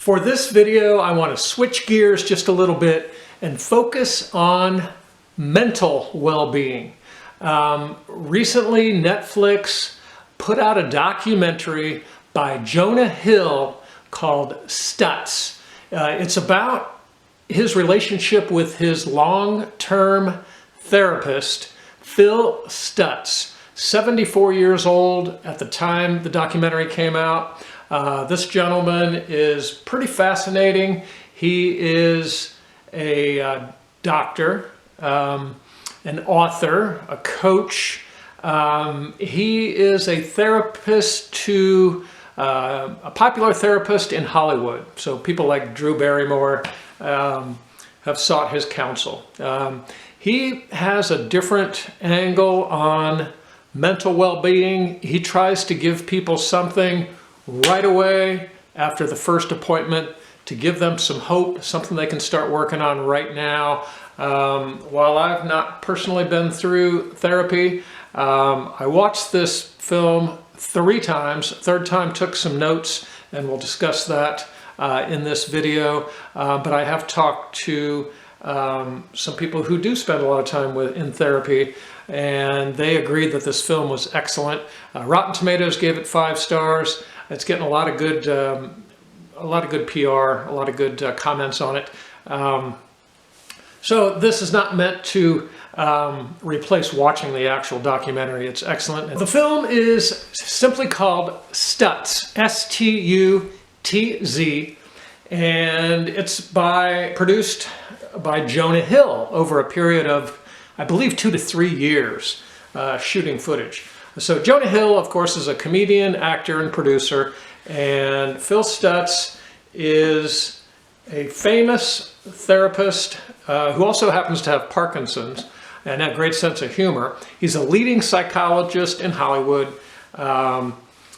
For this video, I want to switch gears just a little bit and focus on mental well-being. Recently, Netflix put out a documentary by Jonah Hill called Stutz. It's about his relationship with his long-term therapist, Phil Stutz, 74 years old at the time the documentary came out. This gentleman is pretty fascinating. He is a doctor, an author, a coach. He is a therapist to a popular therapist in Hollywood. So people like Drew Barrymore have sought his counsel. He has a different angle on mental well-being. He tries to give people something right away after the first appointment to give them some hope, something they can start working on right now. While I've not personally been through therapy, I watched this film 3 times. Third time took some notes, and we'll discuss that in this video. But I have talked to some people who do spend a lot of time in therapy, and they agreed that this film was excellent. Rotten Tomatoes gave it 5 stars. It's getting a lot of good PR, a lot of good comments on it. So this is not meant to replace watching the actual documentary. It's excellent. The film is simply called Stutz, S-T-U-T-Z, and it's produced by Jonah Hill over a period of, I believe, 2 to 3 years shooting footage. So Jonah Hill, of course, is a comedian, actor, and producer, and Phil Stutz is a famous therapist who also happens to have Parkinson's and a great sense of humor. He's a leading psychologist in Hollywood.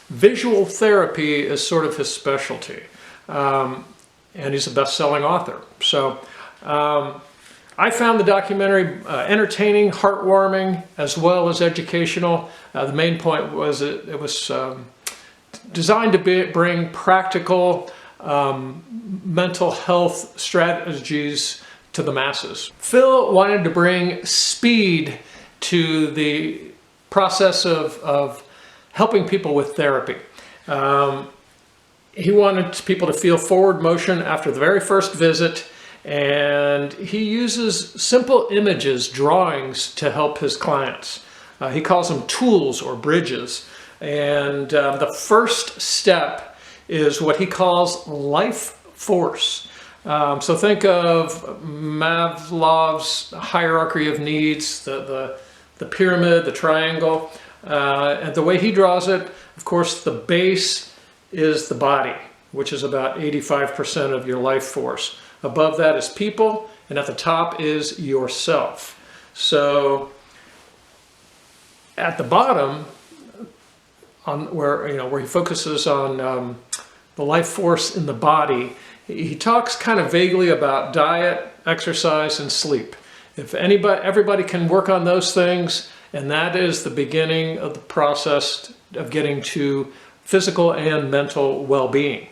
Visual therapy is sort of his specialty, and he's a best-selling author. So I found the documentary entertaining, heartwarming, as well as educational. The main point was it was designed to bring practical mental health strategies to the masses. Phil wanted to bring speed to the process of helping people with therapy. He wanted people to feel forward motion after the very first visit, and he uses simple images, drawings, to help his clients. He calls them tools or bridges. And the first step is what he calls life force. So think of Maslow's hierarchy of needs, the pyramid, the triangle. And the way he draws it, of course, the base is the body, which is about 85% of your life force. Above that is people, and at the top is yourself. So at the bottom, where he focuses on the life force in the body, he talks kind of vaguely about diet, exercise, and sleep. If everybody can work on those things, and that is the beginning of the process of getting to physical and mental well-being.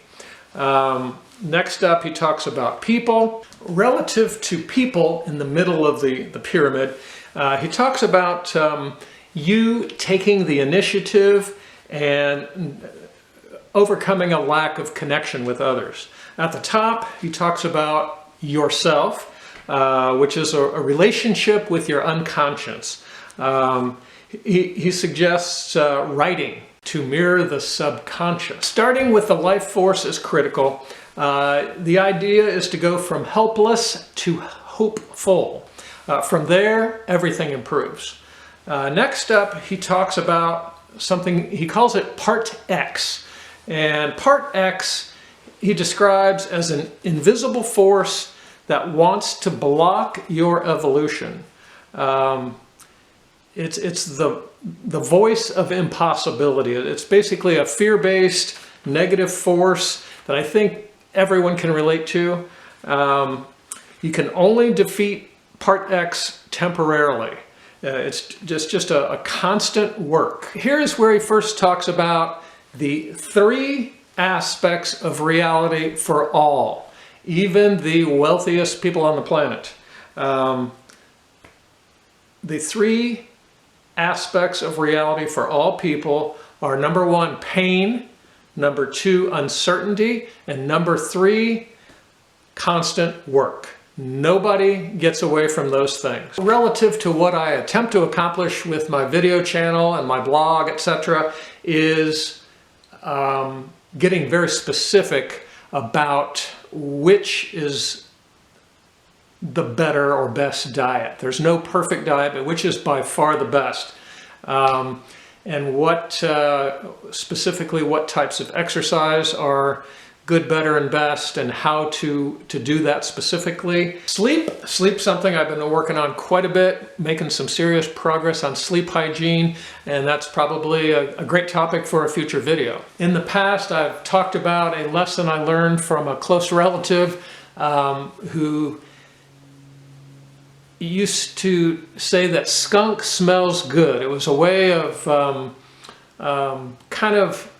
Next up, he talks about people. Relative to people in the middle of the pyramid, he talks about you taking the initiative and overcoming a lack of connection with others. At the top, he talks about yourself, which is a relationship with your unconscious. He suggests writing to mirror the subconscious. Starting with the life force is critical. The idea is to go from helpless to hopeful. From there, everything improves. Next up, he talks about something, he calls it Part X. And Part X, he describes as an invisible force that wants to block your evolution. It's the voice of impossibility. It's basically a fear-based negative force that I think everyone can relate to. You can only defeat Part X temporarily. It's just a constant work. Here's where he first talks about the 3 aspects of reality for all, even the wealthiest people on the planet. The three aspects of reality for all people are: number one, pain; number two, uncertainty; and number three, constant work. Nobody gets away from those things. Relative to what I attempt to accomplish with my video channel and my blog, etc., is getting very specific about which is the better or best diet. There's no perfect diet, but which is by far the best. And what specifically what types of exercise are good, better, and best, and how to do that specifically. Sleep's something I've been working on quite a bit, making some serious progress on sleep hygiene, and that's probably a great topic for a future video. In the past, I've talked about a lesson I learned from a close relative who used to say that skunk smells good. It was a way of kind of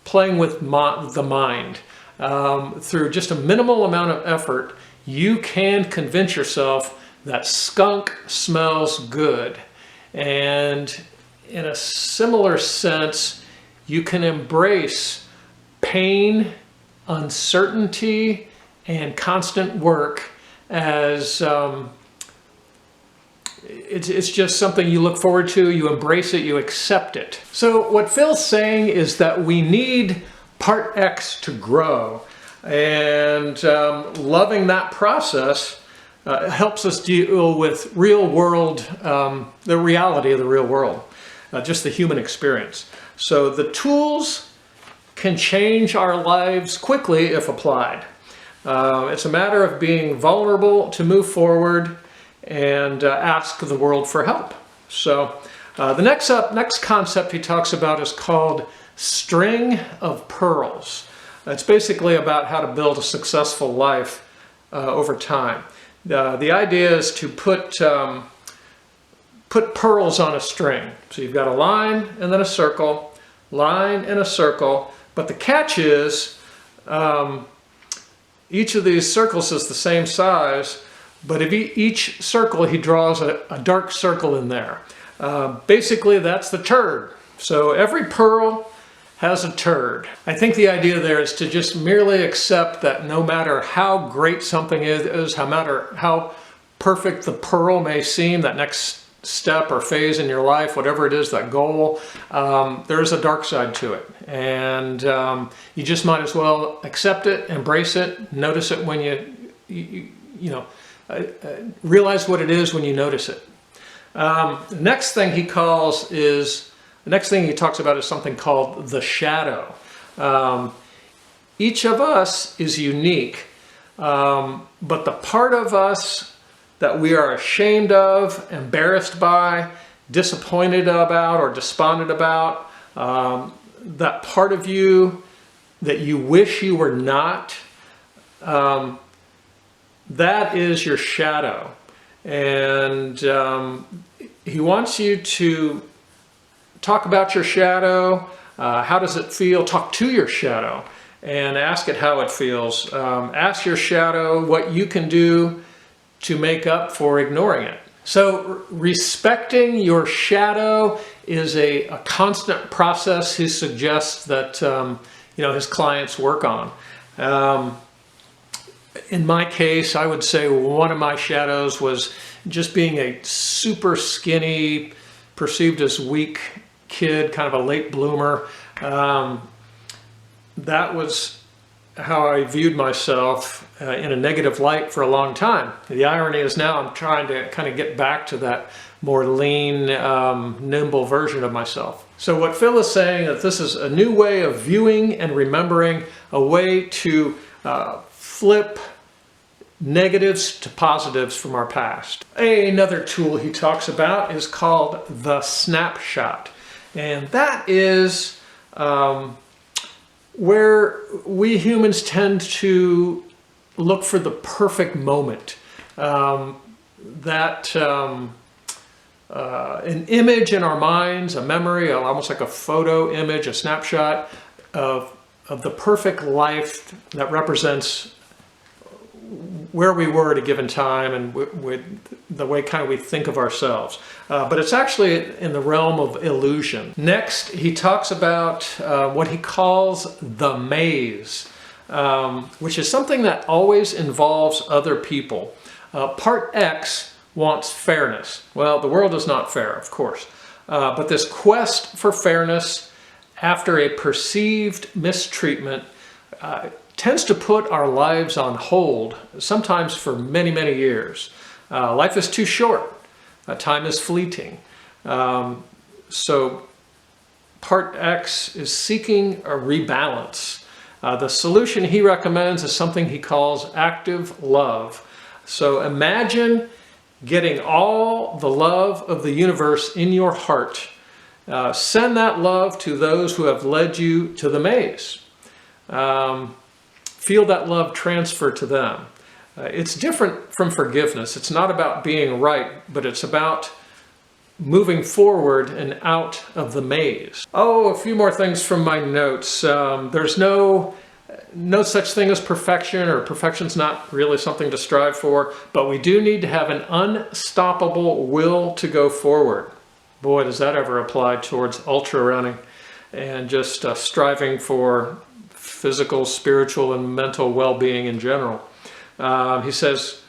playing with the mind. Through just a minimal amount of effort, you can convince yourself that skunk smells good. And in a similar sense, you can embrace pain, uncertainty, and constant work as it's just something you look forward to, you embrace it, you accept it. So what Phil's saying is that we need part X to grow, and loving that process helps us deal with real world, the reality of the real world, just the human experience. So the tools can change our lives quickly if applied. It's a matter of being vulnerable to move forward and ask the world for help. So the next concept he talks about is called string of pearls. It's basically about how to build a successful life over time. The idea is to put pearls on a string. So you've got a line and then a circle, line and a circle, but the catch is each of these circles is the same size, but if each circle he draws a dark circle in there. Basically that's the turd. So every pearl has a turd. I think the idea there is to just merely accept that no matter how great something is, no matter how perfect the pearl may seem, that next step or phase in your life, whatever it is, that goal, there's a dark side to it. And you just might as well accept it, embrace it, notice it when you realize what it is when you notice it. The next thing he talks about is something called the shadow. Each of us is unique, but the part of us that we are ashamed of, embarrassed by, disappointed about, or despondent about, that part of you that you wish you were not, that is your shadow. And he wants you to talk about your shadow. How does it feel? Talk to your shadow and ask it how it feels. Ask your shadow what you can do to make up for ignoring it. So respecting your shadow is a constant process he suggests that his clients work on. In my case, I would say one of my shadows was just being a super skinny, perceived as weak kid, kind of a late bloomer. That was how I viewed myself in a negative light for a long time. The irony is now I'm trying to kind of get back to that more lean, nimble version of myself. So what Phil is saying is this is a new way of viewing and remembering, a way to flip negatives to positives from our past. Another tool he talks about is called the snapshot. And that is where we humans tend to look for the perfect moment. An image in our minds, a memory, almost like a photo image, a snapshot of the perfect life that represents where we were at a given time and the way kind of we think of ourselves. But it's actually in the realm of illusion. Next, he talks about what he calls the maze, which is something that always involves other people. Part X wants fairness. Well, the world is not fair, of course. But this quest for fairness after a perceived mistreatment tends to put our lives on hold, sometimes for many, many years. Life is too short. Time is fleeting. So Part X is seeking a rebalance. The solution he recommends is something he calls active love. So imagine getting all the love of the universe in your heart. Send that love to those who have led you to the maze. Feel that love transfer to them. It's different from forgiveness. It's not about being right, but it's about moving forward and out of the maze. Oh, a few more things from my notes. There's no such thing as perfection, or perfection's not really something to strive for, but we do need to have an unstoppable will to go forward. Boy, does that ever apply towards ultra running and just striving for physical, spiritual, and mental well-being in general. He says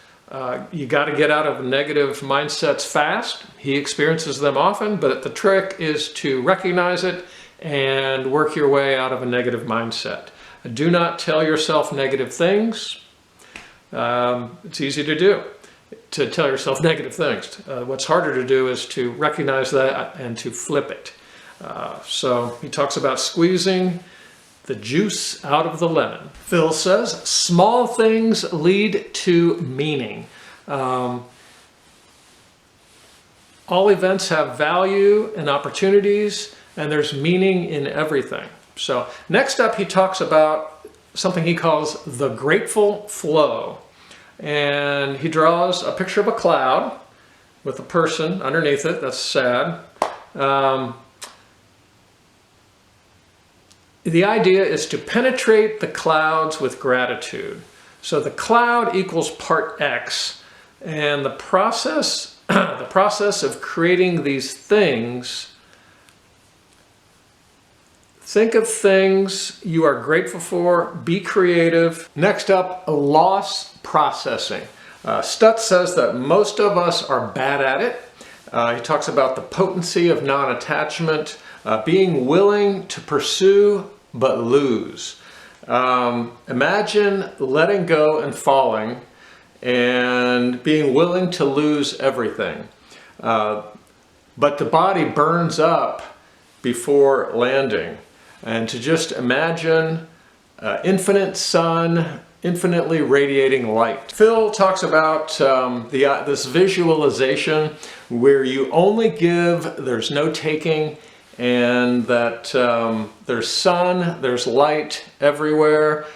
you got to get out of negative mindsets fast. He experiences them often, but the trick is to recognize it and work your way out of a negative mindset. Do not tell yourself negative things. It's easy to do, to tell yourself negative things. What's harder to do is to recognize that and to flip it. So he talks about squeezing the juice out of the lemon. Phil says, small things lead to meaning. All events have value and opportunities, and there's meaning in everything. So next up, he talks about something he calls the grateful flow. And he draws a picture of a cloud with a person underneath it. That's sad. The idea is to penetrate the clouds with gratitude. So the cloud equals part X, and the process of creating these things. Think of things you are grateful for, be creative. Next up, loss processing. Stutz says that most of us are bad at it. He talks about the potency of non-attachment, being willing to pursue but lose. Imagine letting go and falling and being willing to lose everything. But the body burns up before landing. And to just imagine infinite sun, infinitely radiating light. Phil talks about this visualization where you only give, there's no taking, and that there's sun, there's light everywhere.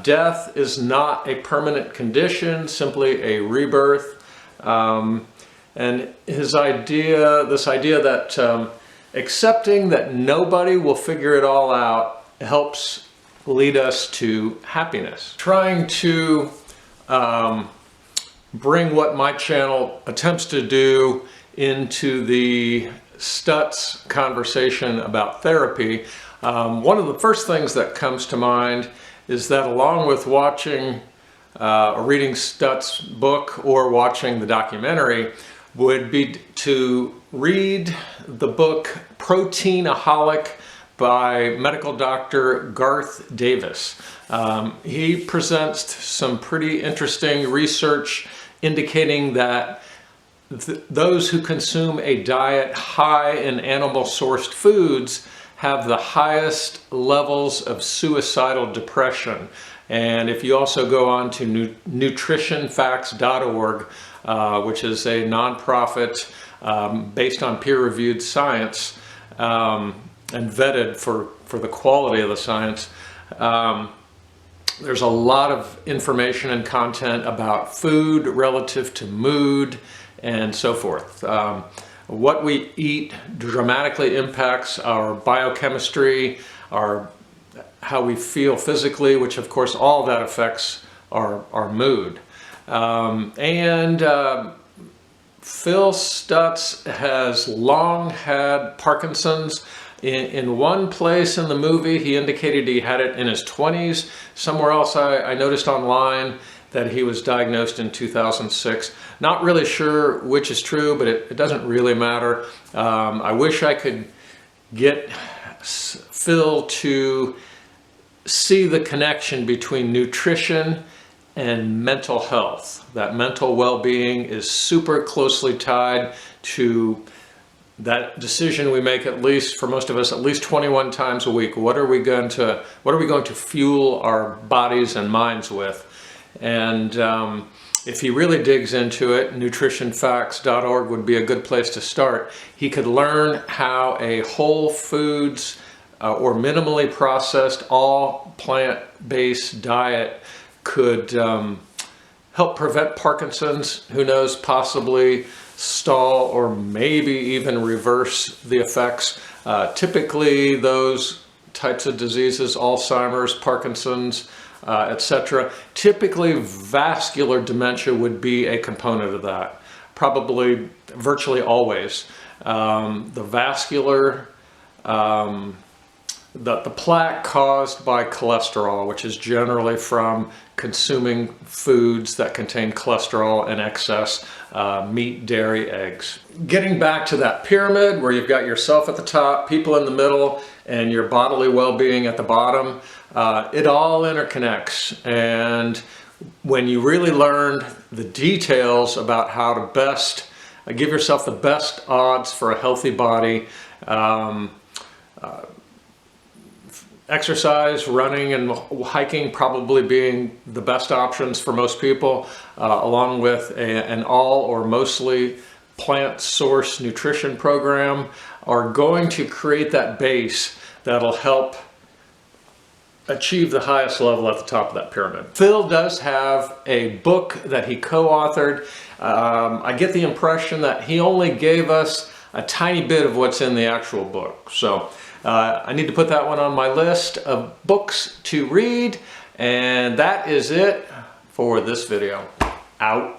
Death is not a permanent condition, simply a rebirth. And this idea that accepting that nobody will figure it all out helps lead us to happiness. Trying to bring what my channel attempts to do into the Stutz conversation about therapy, one of the first things that comes to mind is that along with watching or reading Stutz' book or watching the documentary would be to read the book Proteinaholic by medical doctor Garth Davis. He presents some pretty interesting research indicating that those who consume a diet high in animal-sourced foods have the highest levels of suicidal depression. And if you also go on to nutritionfacts.org, which is a nonprofit based on peer-reviewed science and vetted for the quality of the science, there's a lot of information and content about food relative to mood and so forth. What we eat dramatically impacts our biochemistry, how we feel physically, which of course all that affects our mood. Phil Stutz has long had Parkinson's. In one place in the movie, he indicated he had it in his 20s. Somewhere else I noticed online that he was diagnosed in 2006. Not really sure which is true, but it doesn't really matter. I wish I could get Phil to see the connection between nutrition and mental health. That mental well-being is super closely tied to that decision we make, at least for most of us, at least 21 times a week. What are we going to fuel our bodies and minds with? And if he really digs into it, nutritionfacts.org would be a good place to start. He could learn how a whole foods or minimally processed, all plant-based diet could help prevent Parkinson's, who knows, possibly stall or maybe even reverse the effects. Typically those types of diseases, Alzheimer's, Parkinson's, etc., typically vascular dementia would be a component of that. Probably virtually always. The vascular, the plaque caused by cholesterol, which is generally from consuming foods that contain cholesterol in excess, meat, dairy, eggs. Getting back to that pyramid where you've got yourself at the top, people in the middle, and your bodily well-being at the bottom, it all interconnects. And when you really learn the details about how to best give yourself the best odds for a healthy body, exercise, running, and hiking probably being the best options for most people, along with an all or mostly plant source nutrition program, are going to create that base that'll help achieve the highest level at the top of that pyramid. Phil does have a book that he co-authored. I get the impression that he only gave us a tiny bit of what's in the actual book. So I need to put that one on my list of books to read. And that is it for this video. Out.